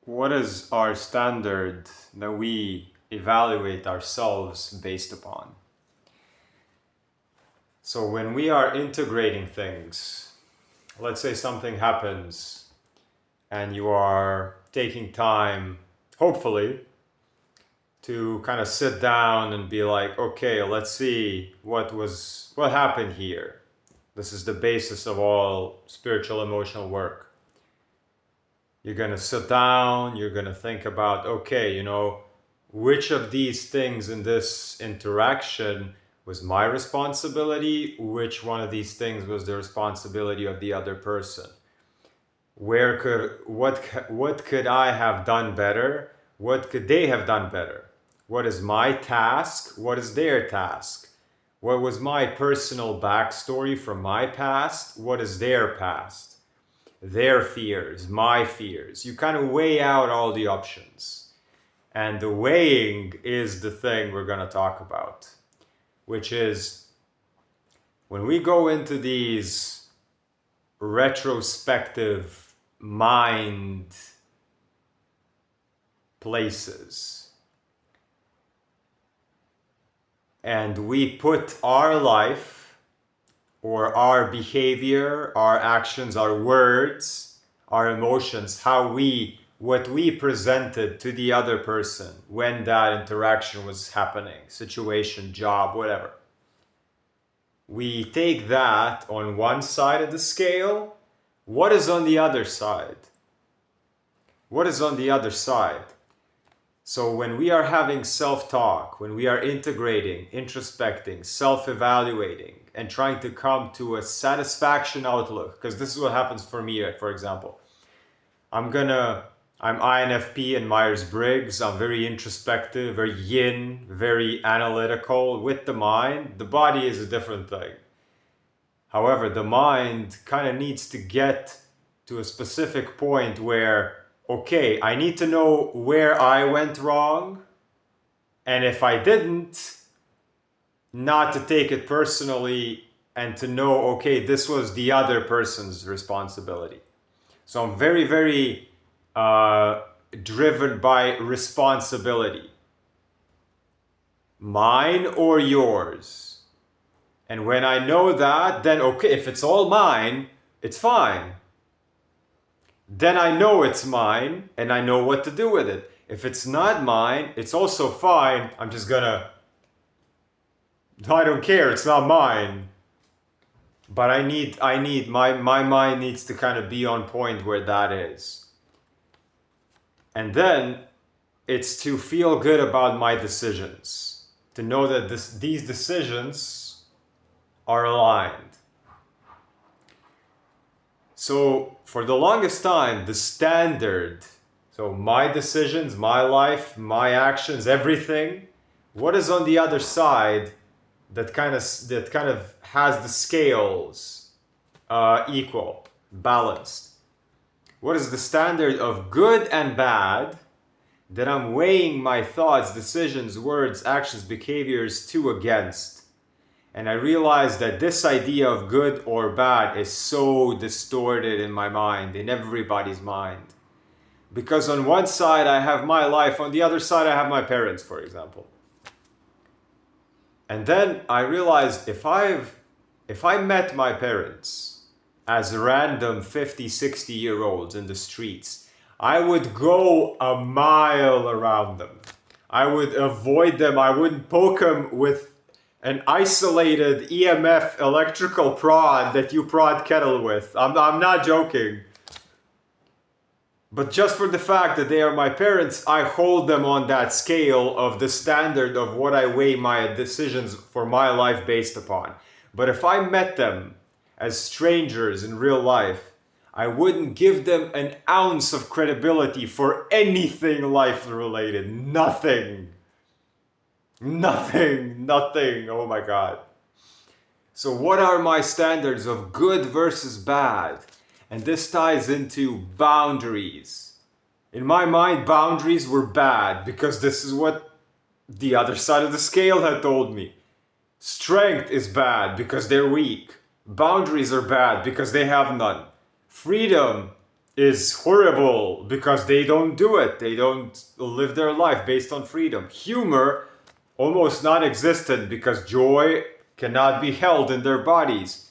What is our standard that we evaluate ourselves based upon? So when we are integrating things, let's say something happens and you are taking time, hopefully, to kind of sit down and be like, okay, let's see what happened here. This is the basis of all spiritual emotional work. You're going to sit down, you're going to think about, okay, which of these things in this interaction was my responsibility? Which one of these things was the responsibility of the other person? What could I have done better? What could they have done better? What is my task? What is their task? What was my personal backstory from my past? What is their past? Their fears, my fears. You kind of weigh out all the options. And the weighing is the thing we're going to talk about, which is when we go into these retrospective mind places and we put our life or our behavior, our actions, our words, our emotions, what we presented to the other person when that interaction was happening, situation, job, whatever. We take that on one side of the scale. What is on the other side? What is on the other side? So when we are having self-talk, when we are integrating, introspecting, self-evaluating, and trying to come to a satisfaction outlook, because this is what happens for me, for example. I'm INFP and Myers-Briggs. I'm very introspective, very yin, very analytical with the mind. The body is a different thing. However, the mind kind of needs to get to a specific point where, okay, I need to know where I went wrong. And if I didn't, not to take it personally and to know, okay, this was the other person's responsibility. So I'm very, very driven by responsibility. Mine or yours. And when I know that, then okay, if it's all mine, it's fine. Then I know it's mine and I know what to do with it. If it's not mine, it's also fine. I don't care, it's not mine. But my mind needs to kind of be on point where that is. And then it's to feel good about my decisions, to know that these decisions are aligned. So for the longest time, the standard, so my decisions, my life, my actions, everything, what is on the other side that kind of has the scales equal, balanced? What is the standard of good and bad that I'm weighing my thoughts, decisions, words, actions, behaviors to against? And I realized that this idea of good or bad is so distorted in my mind, in everybody's mind. Because on one side I have my life, on the other side I have my parents, for example. And then I realized if I met my parents as random 50, 60-year-olds in the streets, I would go a mile around them. I would avoid them. I wouldn't poke them with an isolated EMF electrical prod that you prod kettle with. I'm not joking. But just for the fact that they are my parents, I hold them on that scale of the standard of what I weigh my decisions for my life based upon. But if I met them as strangers in real life, I wouldn't give them an ounce of credibility for anything life-related. Nothing. Oh my God. So what are my standards of good versus bad? And this ties into boundaries. In my mind, boundaries were bad because this is what the other side of the scale had told me. Strength is bad because they're weak. Boundaries are bad because they have none. Freedom is horrible because they don't do it. They don't live their life based on freedom. Humor, almost non-existent because joy cannot be held in their bodies.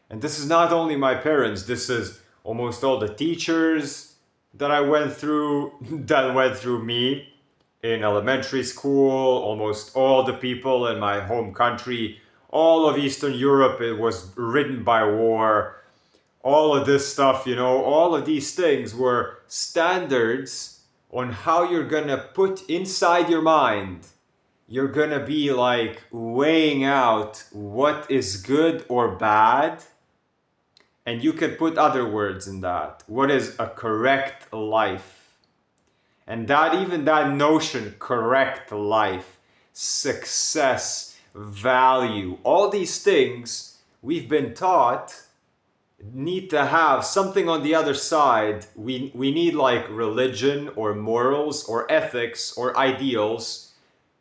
And this is not only my parents, this is almost all the teachers that I went through, that went through me in elementary school, almost all the people in my home country, all of Eastern Europe, it was ridden by war. All of this stuff, all of these things were standards on how you're gonna put inside your mind. You're gonna be like weighing out what is good or bad. And you can put other words in that. What is a correct life? And even that notion, correct life, success, value, all these things we've been taught need to have something on the other side. We need like religion or morals or ethics or ideals,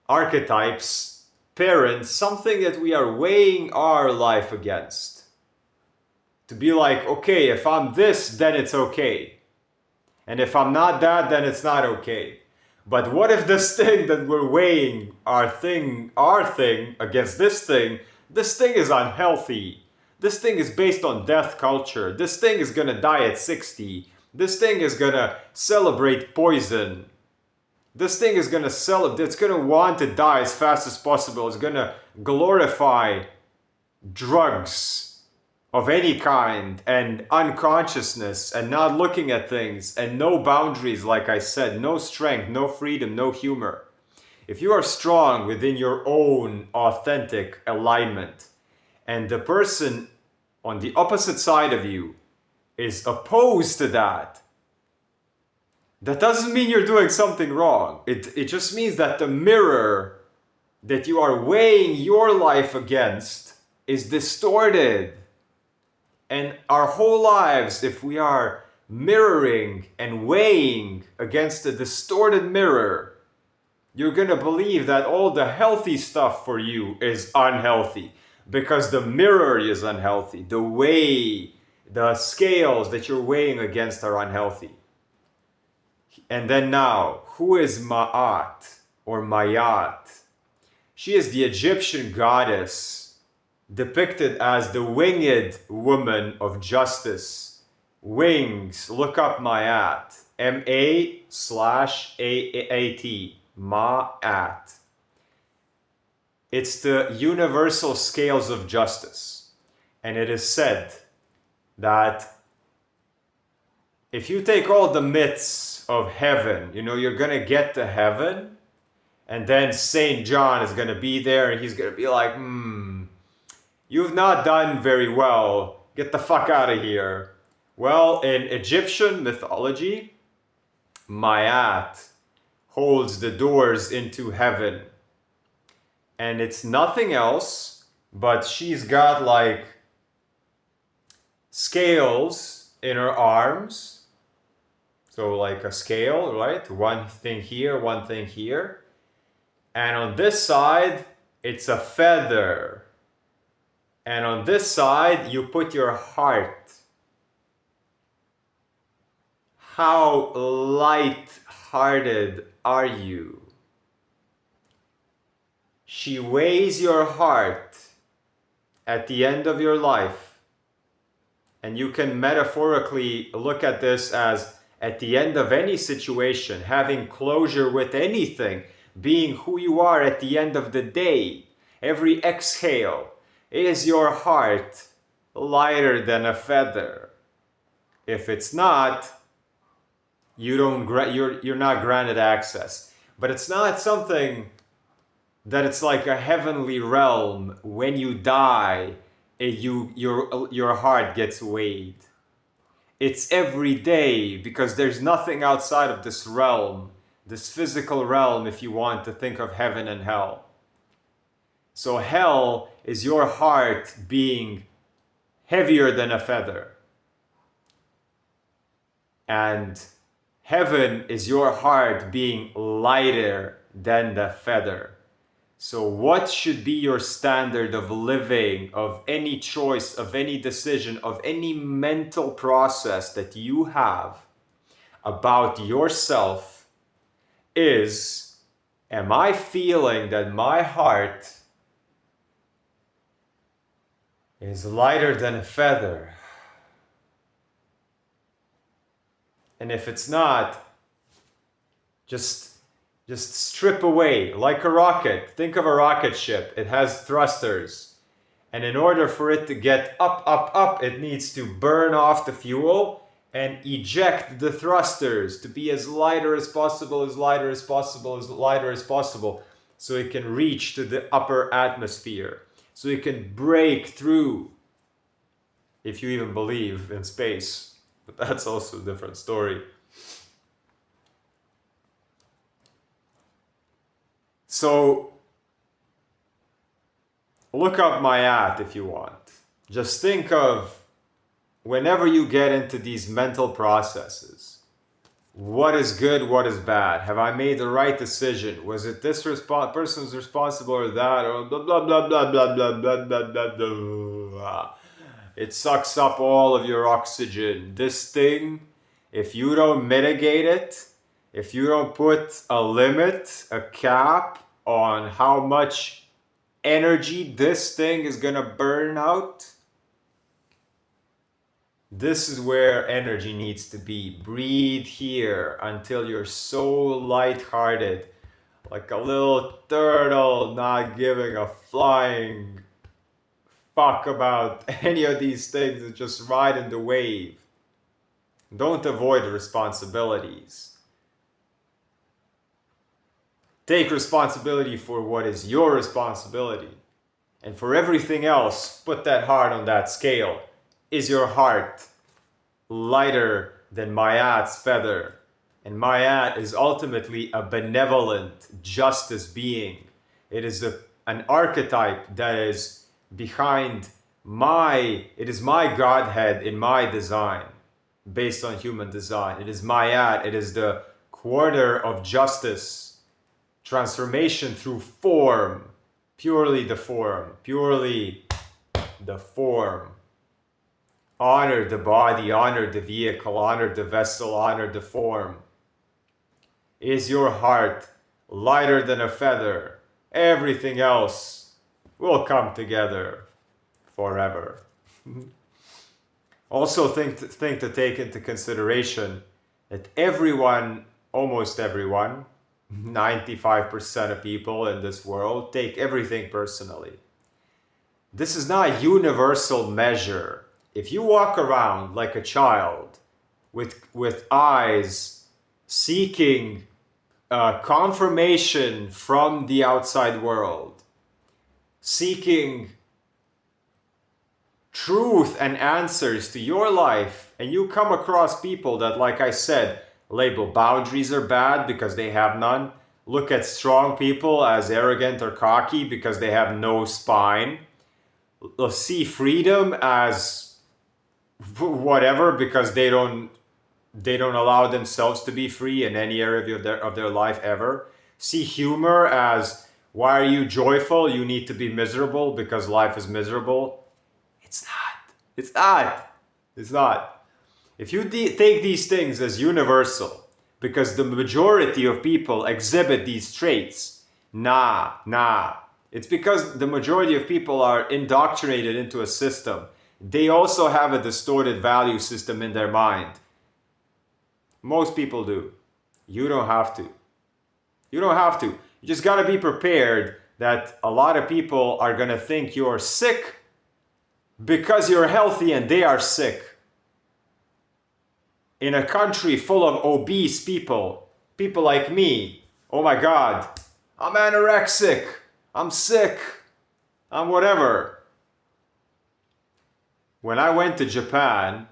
archetypes, parents, something that we are weighing our life against. To be like, okay, if I'm this, then it's okay. And if I'm not that, then it's not okay. But what if this thing that we're weighing our thing against this thing is unhealthy? This thing is based on death culture. This thing is gonna die at 60. This thing is gonna celebrate poison. This thing is gonna it's gonna want to die as fast as possible. It's gonna glorify drugs of any kind and unconsciousness and not looking at things and no boundaries, like I said, no strength, no freedom, no humor. If you are strong within your own authentic alignment and the person on the opposite side of you is opposed to that, that doesn't mean you're doing something wrong. It just means that the mirror that you are weighing your life against is distorted. And our whole lives, if we are mirroring and weighing against a distorted mirror, you're going to believe that all the healthy stuff for you is unhealthy because the mirror is unhealthy. The scales that you're weighing against are unhealthy. And then now, who is Ma'at or Mayat? She is the Egyptian goddess depicted as the winged woman of justice. Wings, look up Ma'at. M-A//A-A-T. Ma'at. It's the universal scales of justice. And it is said that if you take all the myths of heaven, you're going to get to heaven, and then Saint John is going to be there, and he's going to be like, you've not done very well. Get the fuck out of here. Well, in Egyptian mythology, Mayat holds the doors into heaven. And it's nothing else, but she's got like scales in her arms. So like a scale, right? One thing here, one thing here. And on this side, it's a feather. And on this side, you put your heart. How light-hearted are you? She weighs your heart at the end of your life. And you can metaphorically look at this as at the end of any situation, having closure with anything, being who you are at the end of the day. Every exhale, is your heart lighter than a feather? If it's not, you're not granted access. But it's not something that it's like a heavenly realm. When you die, your heart gets weighed. It's every day, because there's nothing outside of this realm, this physical realm, if you want to think of heaven and hell. So hell is your heart being heavier than a feather. And heaven is your heart being lighter than the feather. So what should be your standard of living, of any choice, of any decision, of any mental process that you have about yourself is, am I feeling that my heart is lighter than a feather? And if it's not, just strip away like a rocket. Think of a rocket ship. It has thrusters. And in order for it to get up, it needs to burn off the fuel and eject the thrusters to be as lighter as possible, as lighter as possible, as lighter as possible, so it can reach to the upper atmosphere, so it can break through, if you even believe in space. But that's also a different story. So look up my ad if you want. Just think of, whenever you get into these mental processes, what is good, what is bad? Have I made the right decision? Was it this person's responsible or that? Or blah, blah, blah, blah, blah, blah, blah, blah, blah, blah. It sucks up all of your oxygen. This thing, if you don't mitigate it, if you don't put a limit, a cap on how much energy this thing is gonna burn out, this is where energy needs to be. Breathe here until you're so lighthearted, like a little turtle, not giving a flying fuck about any of these things, and just riding the wave. Don't avoid responsibilities. Take responsibility for what is your responsibility. And for everything else, put that heart on that scale. Is your heart lighter than Ma'at's feather? And Ma'at is ultimately a benevolent justice being. It is an archetype that is behind it is my Godhead in my design, based on human design. It is Ma'at, it is the quarter of justice. Transformation through form, purely the form, purely the form. Honor the body, honor the vehicle, honor the vessel, honor the form. Is your heart lighter than a feather? Everything else will come together forever. Also think to take into consideration that everyone, almost everyone, 95% of people in this world take everything personally. This is not a universal measure. If you walk around like a child with eyes seeking confirmation from the outside world, seeking truth and answers to your life, and you come across people that, like I said, label boundaries are bad because they have none, look at strong people as arrogant or cocky because they have no spine, see freedom as whatever because they don't allow themselves to be free in any area of their life ever, see humor as, why are you joyful? You need to be miserable because life is miserable. It's not. If you take these things as universal, because the majority of people exhibit these traits, nah. It's because the majority of people are indoctrinated into a system. They also have a distorted value system in their mind. Most people do. You don't have to. You just got to be prepared that a lot of people are going to think you're sick because you're healthy and they are sick. In a country full of obese people like me, oh my God, I'm anorexic, I'm sick, I'm whatever. When I went to Japan,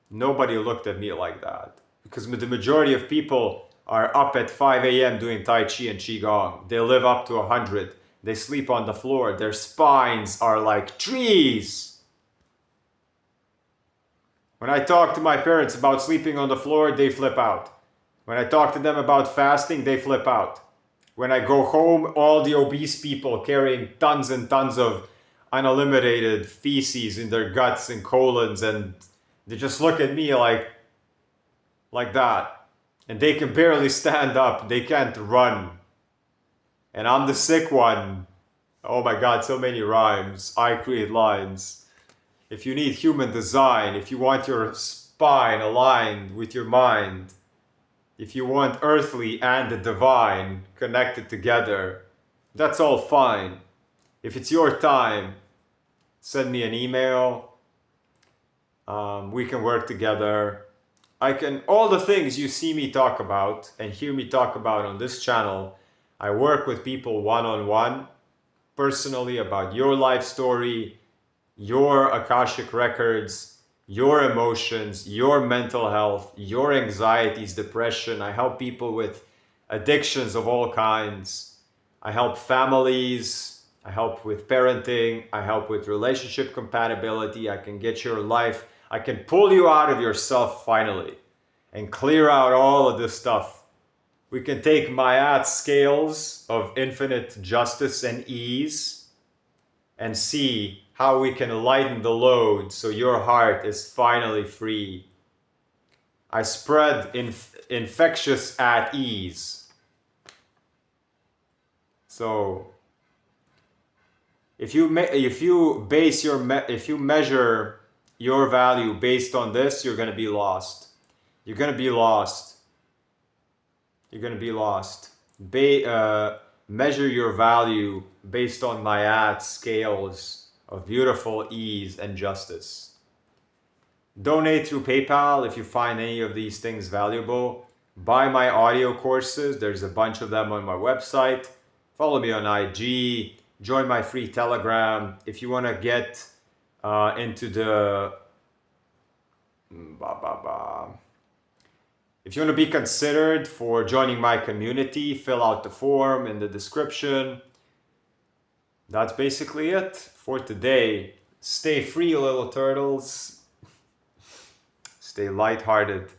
nobody looked at me like that because the majority of people are up at 5 a.m. doing Tai Chi and Qigong. They live up to 100. They sleep on the floor. Their spines are like trees. When I talk to my parents about sleeping on the floor, they flip out. When I talk to them about fasting, they flip out. When I go home, all the obese people carrying tons and tons of uneliminated feces in their guts and colons, and they just look at me like that. And they can barely stand up. They can't run. And I'm the sick one. Oh my God, so many rhymes. I create lines. If you need human design, if you want your spine aligned with your mind, if you want earthly and the divine connected together, that's all fine. If it's your time, send me an email. We can work together. All the things you see me talk about and hear me talk about on this channel, I work with people one-on-one, personally, about your life story, your Akashic records, your emotions, your mental health, your anxieties, depression. I help people with addictions of all kinds. I help families. I help with parenting. I help with relationship compatibility. I can get your life. I can pull you out of yourself finally and clear out all of this stuff. We can take Mayat scales of infinite justice and ease and see how we can lighten the load so your heart is finally free. I spread infectious at ease. So if you measure your value based on this, you're going to be lost. You're going to be lost. You're going to be lost. Measure your value based on Mayat scales of beautiful ease and justice. Donate through PayPal if you find any of these things valuable. Buy my audio courses. There's a bunch of them on my website. Follow me on IG. Join my free Telegram. If you want to get into the... If you want to be considered for joining my community, fill out the form in the description. That's basically it for today. Stay free, little turtles. Stay lighthearted.